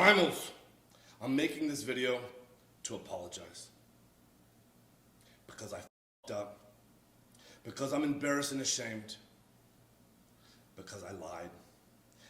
Primals, I'm making this video to apologize. Because I f***ed up. Because I'm embarrassed and ashamed. Because I lied.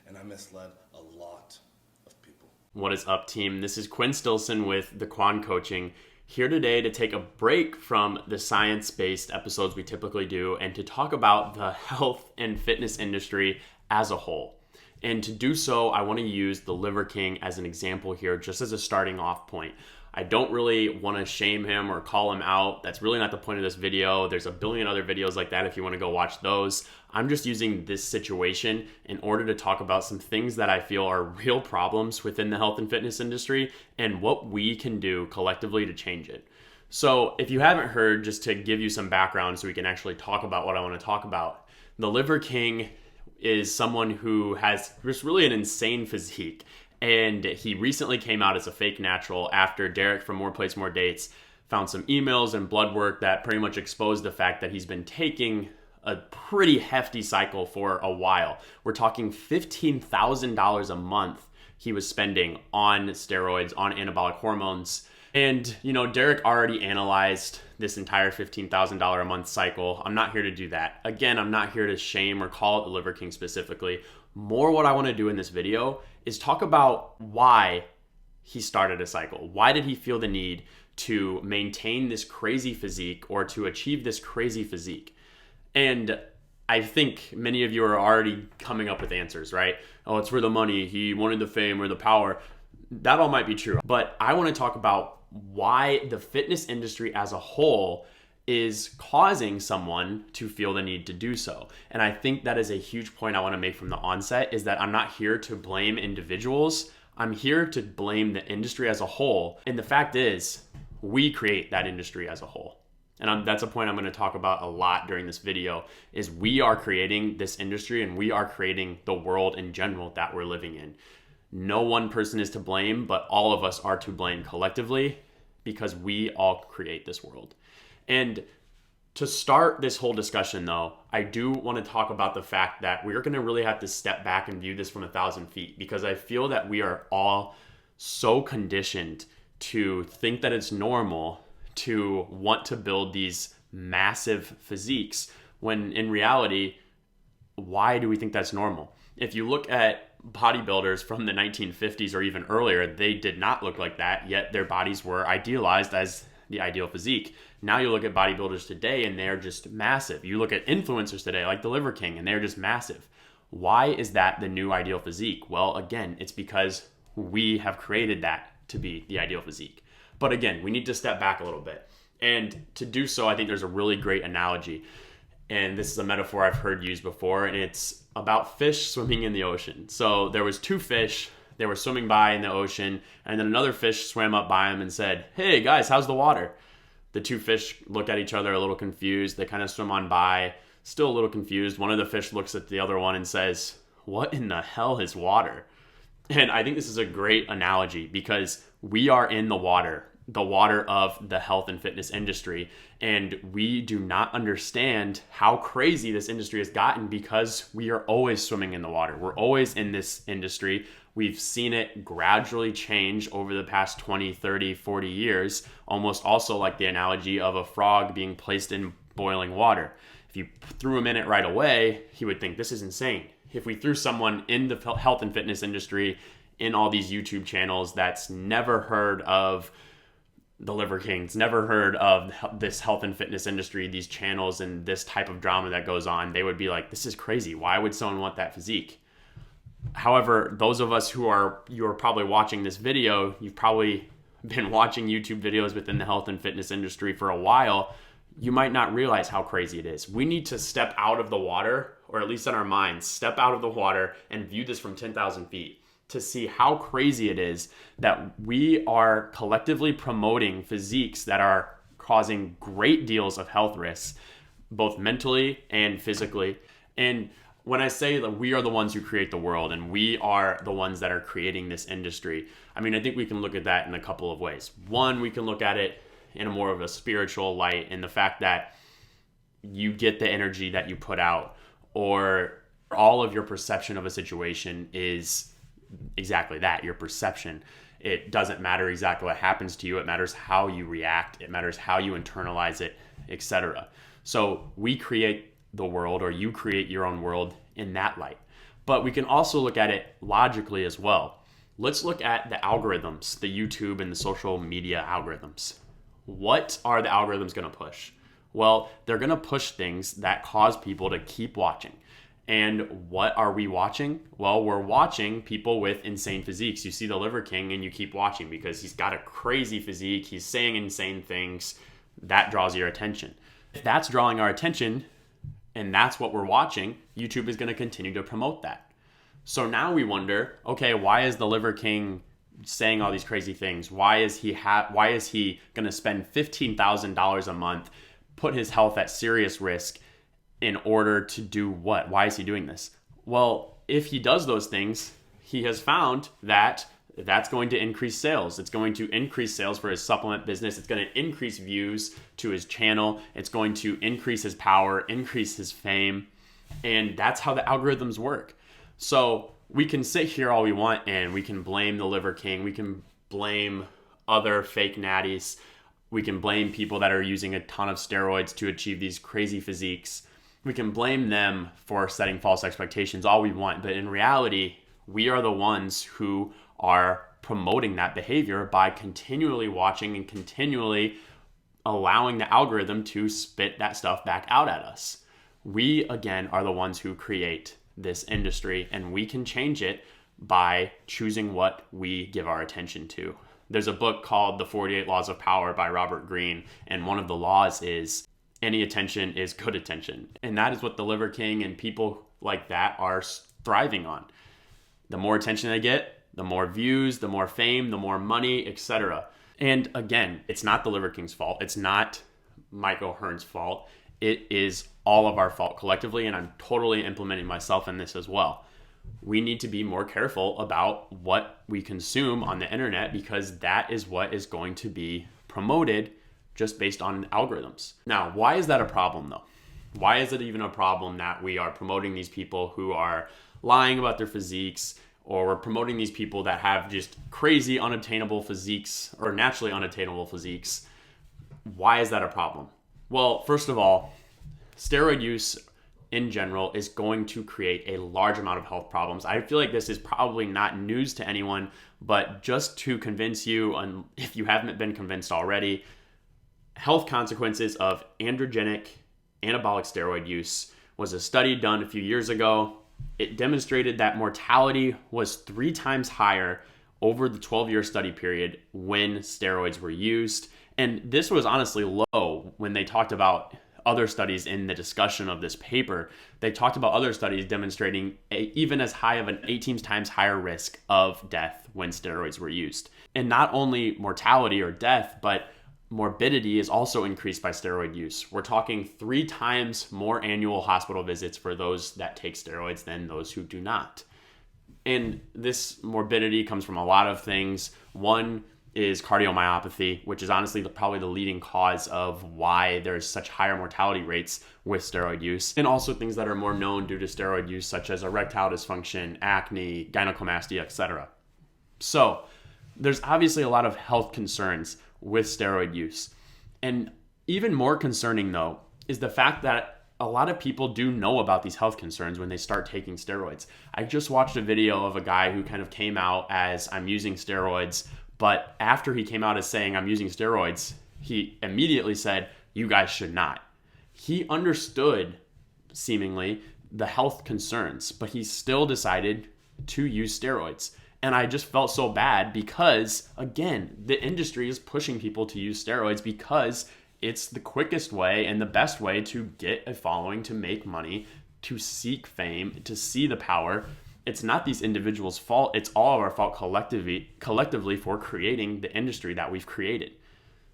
And I misled a lot of people. What is up, team? This is Quinn Stilson with The Quan Coaching, here today to take a break from the science-based episodes we typically do and to talk about the health and fitness industry as a whole. And to do so, I want to use the Liver King as an example here, just as a starting off point. I don't really want to shame him or call him out. That's really not the point of this video. There's a billion other videos like that if you want to go watch those. I'm just using this situation in order to talk about some things that I feel are real problems within the health and fitness industry and what we can do collectively to change it. So if you haven't heard, just to give you some background so we can actually talk about what I want to talk about, the Liver King is someone who has just really an insane physique. And he recently came out as a fake natural after Derek from More Plates, More Dates found some emails and blood work that pretty much exposed the fact that he's been taking a pretty hefty cycle for a while. We're talking $15,000 a month he was spending on steroids, on anabolic hormones. And, Derek already analyzed this entire $15,000 a month cycle. I'm not here to do that. Again, I'm not here to shame or call it the Liver King specifically. More what I want to do in this video is talk about why he started a cycle. Why did he feel the need to maintain this crazy physique or to achieve this crazy physique? And I think many of you are already coming up with answers, right? Oh, it's for the money. He wanted the fame or the power. That all might be true. But I want to talk about why the fitness industry as a whole is causing someone to feel the need to do so. And I think that is a huge point I want to make from the onset, is that I'm not here to blame individuals. I'm here to blame the industry as a whole. And the fact is, we create that industry as a whole. And that's a point I'm going to talk about a lot during this video, is we are creating this industry and we are creating the world in general that we're living in. No one person is to blame, but all of us are to blame collectively because we all create this world. And to start this whole discussion, though, I do want to talk about the fact that we're going to really have to step back and view this from 1,000 feet, because I feel that we are all so conditioned to think that it's normal to want to build these massive physiques, when in reality, why do we think that's normal? If you look at bodybuilders from the 1950s or even earlier, they did not look like that, yet their bodies were idealized as the ideal physique. Now you look at bodybuilders today and they're just massive. You look at influencers today like the Liver King and they're just massive. Why is that the new ideal physique? Well, again, it's because we have created that to be the ideal physique. But again, we need to step back a little bit. And to do so, I think there's a really great analogy. And this is a metaphor I've heard used before, and it's about fish swimming in the ocean. So there was two fish, they were swimming by in the ocean, and then another fish swam up by them and said, "Hey guys, how's the water?" The two fish look at each other a little confused. They kind of swim on by, still a little confused. One of the fish looks at the other one and says, "What in the hell is water?" And I think this is a great analogy, because we are in the water of the health and fitness industry. And we do not understand how crazy this industry has gotten because we are always swimming in the water. We're always in this industry. We've seen it gradually change over the past 20, 30, 40 years, almost also like the analogy of a frog being placed in boiling water. If you threw him in it right away, he would think this is insane. If we threw someone in the health and fitness industry, in all these YouTube channels, that's never heard of the Liver Kings, never heard of this health and fitness industry, these channels and this type of drama that goes on, they would be like, this is crazy. Why would someone want that physique? However, those of us you're probably watching this video, you've probably been watching YouTube videos within the health and fitness industry for a while, you might not realize how crazy it is. We need to step out of the water, or at least in our minds, step out of the water and view this from 10,000 feet. To see how crazy it is that we are collectively promoting physiques that are causing great deals of health risks, both mentally and physically. And when I say that we are the ones who create the world and we are the ones that are creating this industry, I think we can look at that in a couple of ways. One, we can look at it in a more of a spiritual light, in the fact that you get the energy that you put out, or all of your perception of a situation is exactly that, your perception. It doesn't matter exactly what happens to you. It matters how you react. It matters how you internalize it, etc. So we create the world, or you create your own world in that light. But we can also look at it logically as well. Let's look at the algorithms, the YouTube and the social media algorithms. What are the algorithms going to push? Well, they're going to push things that cause people to keep watching. And what are we watching? Well, we're watching people with insane physiques. You see the Liver King and you keep watching because he's got a crazy physique. He's saying insane things. That draws your attention. If that's drawing our attention and that's what we're watching, YouTube is going to continue to promote that. So now we wonder, okay, why is the Liver King saying all these crazy things? Why is he going to spend $15,000 a month, put his health at serious risk in order to do what? Why is he doing this? Well, if he does those things, he has found that that's going to increase sales. It's going to increase sales for his supplement business. It's going to increase views to his channel. It's going to increase his power, increase his fame. And that's how the algorithms work. So we can sit here all we want and we can blame the Liver King. We can blame other fake natties. We can blame people that are using a ton of steroids to achieve these crazy physiques. We can blame them for setting false expectations all we want. But in reality, we are the ones who are promoting that behavior by continually watching and continually allowing the algorithm to spit that stuff back out at us. We, again, are the ones who create this industry, and we can change it by choosing what we give our attention to. There's a book called The 48 Laws of Power by Robert Greene, and one of the laws is any attention is good attention. And that is what the Liver King and people like that are thriving on. The more attention they get, the more views, the more fame, the more money, etc. And again, it's not the Liver King's fault. It's not Michael Hearn's fault. It is all of our fault collectively, and I'm totally implementing myself in this as well. We need to be more careful about what we consume on the internet, because that is what is going to be promoted just based on algorithms. Now, why is that a problem though? Why is it even a problem that we are promoting these people who are lying about their physiques, or we're promoting these people that have just crazy unobtainable physiques or naturally unattainable physiques? Why is that a problem? Well, first of all, steroid use in general is going to create a large amount of health problems. I feel like this is probably not news to anyone, but just to convince you, and if you haven't been convinced already, health consequences of androgenic anabolic steroid use was a study done a few years ago. It demonstrated that mortality was 3 times higher over the 12-year study period when steroids were used. And this was honestly low when they talked about other studies in the discussion of this paper. They talked about other studies demonstrating even as high of an 18 times higher risk of death when steroids were used. And not only mortality or death, but morbidity is also increased by steroid use. We're talking 3 times more annual hospital visits for those that take steroids than those who do not. And this morbidity comes from a lot of things. One is cardiomyopathy, which is honestly probably the leading cause of why there's such higher mortality rates with steroid use. And also things that are more known due to steroid use, such as erectile dysfunction, acne, gynecomastia, etc. So there's obviously a lot of health concerns with steroid use. And even more concerning though is the fact that a lot of people do know about these health concerns when they start taking steroids. I just watched a video of a guy who kind of came out as, I'm using steroids, but after he came out as saying I'm using steroids, he immediately said, you guys should not. He understood, seemingly, the health concerns, but he still decided to use steroids. And I just felt so bad because, again, the industry is pushing people to use steroids because it's the quickest way and the best way to get a following, to make money, to seek fame, to see the power. It's not these individuals' fault. It's all of our fault collectively for creating the industry that we've created.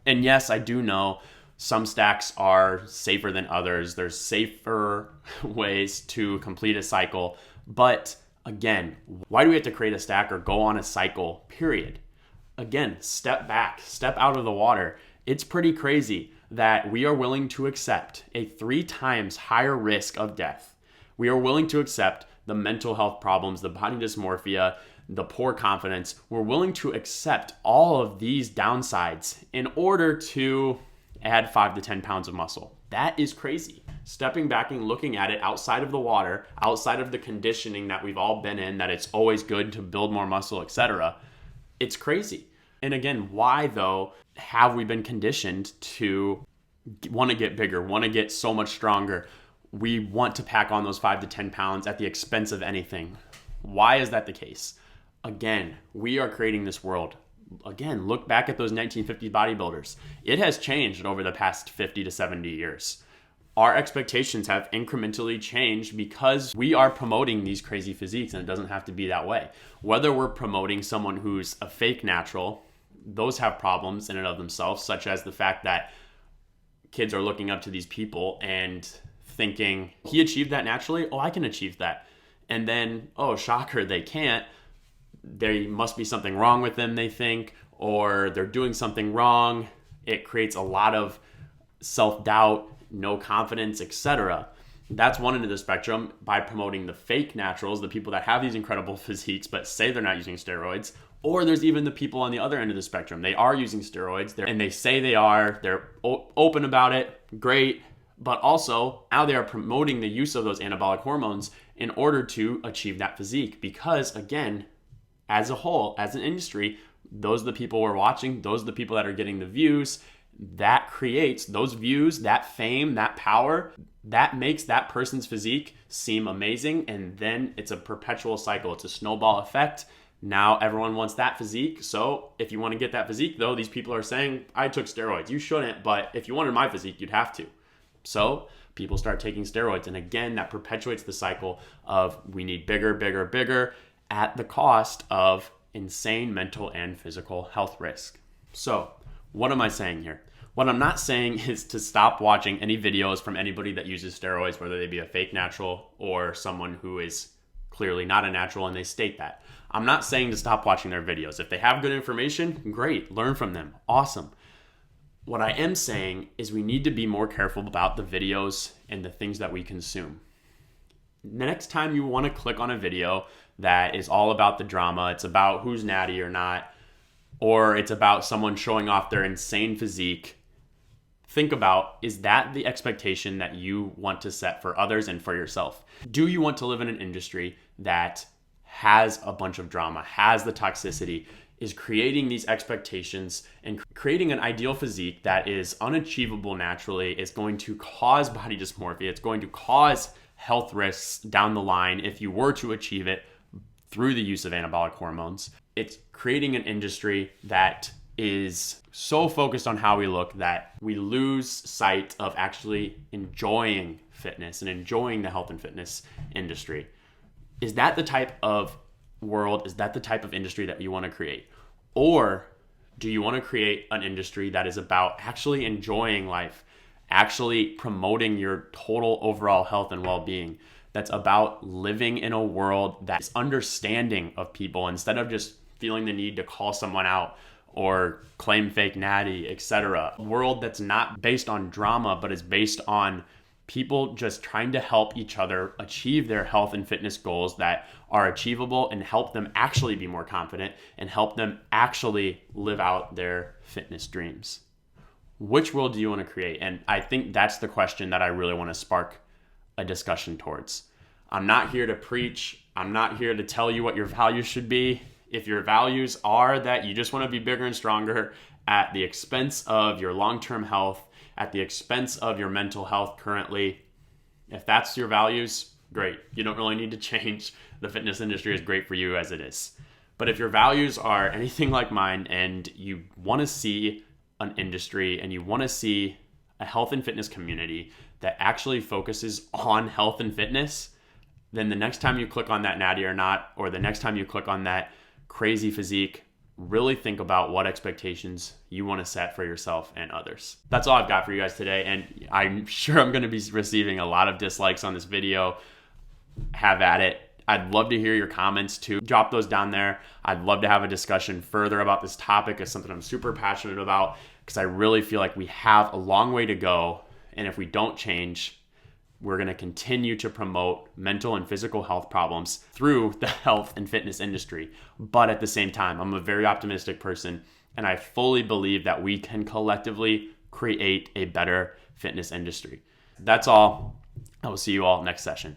And yes, I do know some stacks are safer than others. There's safer ways to complete a cycle. But again, why do we have to create a stack or go on a cycle, period? Again, step back, step out of the water. It's pretty crazy that we are willing to accept a 3 times higher risk of death. We are willing to accept the mental health problems, the body dysmorphia, the poor confidence. We're willing to accept all of these downsides in order to add 5 to 10 pounds of muscle. That is crazy. Stepping back and looking at it outside of the water, outside of the conditioning that we've all been in, that it's always good to build more muscle, etc. It's crazy. And again, why though have we been conditioned to want to get bigger, want to get so much stronger? We want to pack on those 5 to 10 pounds at the expense of anything. Why is that the case? Again, we are creating this world. Again, look back at those 1950s bodybuilders. It has changed over the past 50 to 70 years. Our expectations have incrementally changed because we are promoting these crazy physiques, and it doesn't have to be that way. Whether we're promoting someone who's a fake natural, those have problems in and of themselves, such as the fact that kids are looking up to these people and thinking, he achieved that naturally, oh, I can achieve that. And then, oh, shocker, they can't. There must be something wrong with them, they think, or they're doing something wrong. It creates a lot of self-doubt, no confidence, etc. That's one end of the spectrum by promoting the fake naturals, the people that have these incredible physiques but say they're not using steroids. Or there's even the people on the other end of the spectrum. They are using steroids and they say they are. They're open about it. Great. But also now they are promoting the use of those anabolic hormones in order to achieve that physique. Because again, as a whole, as an industry, those are the people we're watching. Those are the people that are getting the views. That creates those views, that fame, that power, that makes that person's physique seem amazing. And then it's a perpetual cycle. It's a snowball effect. Now everyone wants that physique. So if you want to get that physique, though, these people are saying, I took steroids. You shouldn't, but if you wanted my physique, you'd have to. So people start taking steroids. And again, that perpetuates the cycle of we need bigger, bigger, bigger at the cost of insane mental and physical health risk. So what am I saying here? What I'm not saying is to stop watching any videos from anybody that uses steroids, whether they be a fake natural or someone who is clearly not a natural and they state that. I'm not saying to stop watching their videos. If they have good information, great, learn from them, awesome. What I am saying is we need to be more careful about the videos and the things that we consume. The next time you want to click on a video that is all about the drama, it's about who's natty or not, or it's about someone showing off their insane physique, think about, is that the expectation that you want to set for others and for yourself? Do you want to live in an industry that has a bunch of drama, has the toxicity, is creating these expectations and creating an ideal physique that is unachievable naturally, is going to cause body dysmorphia, it's going to cause health risks down the line if you were to achieve it through the use of anabolic hormones? It's creating an industry that is so focused on how we look that we lose sight of actually enjoying fitness and enjoying the health and fitness industry. Is that the type of world, is that the type of industry that you want to create? Or do you want to create an industry that is about actually enjoying life, actually promoting your total overall health and well-being, that's about living in a world that's understanding of people instead of just feeling the need to call someone out or claim fake natty, etc. A world that's not based on drama, but is based on people just trying to help each other achieve their health and fitness goals that are achievable and help them actually be more confident and help them actually live out their fitness dreams. Which world do you want to create? And I think that's the question that I really want to spark a discussion towards. I'm not here to preach. I'm not here to tell you what your values should be. If your values are that you just want to be bigger and stronger at the expense of your long-term health, at the expense of your mental health currently, if that's your values, great. You don't really need to change. The fitness industry is great for you as it is. But if your values are anything like mine and you want to see an industry and you want to see a health and fitness community that actually focuses on health and fitness, then the next time you click on that natty or not, or the next time you click on that crazy physique, really think about what expectations you want to set for yourself and others. That's all I've got for you guys today. And I'm sure I'm going to be receiving a lot of dislikes on this video. Have at it. I'd love to hear your comments too. Drop those down there. I'd love to have a discussion further about this topic. It's something I'm super passionate about because I really feel like we have a long way to go. And if we don't change, we're going to continue to promote mental and physical health problems through the health and fitness industry. But at the same time, I'm a very optimistic person, and I fully believe that we can collectively create a better fitness industry. That's all. I will see you all next session.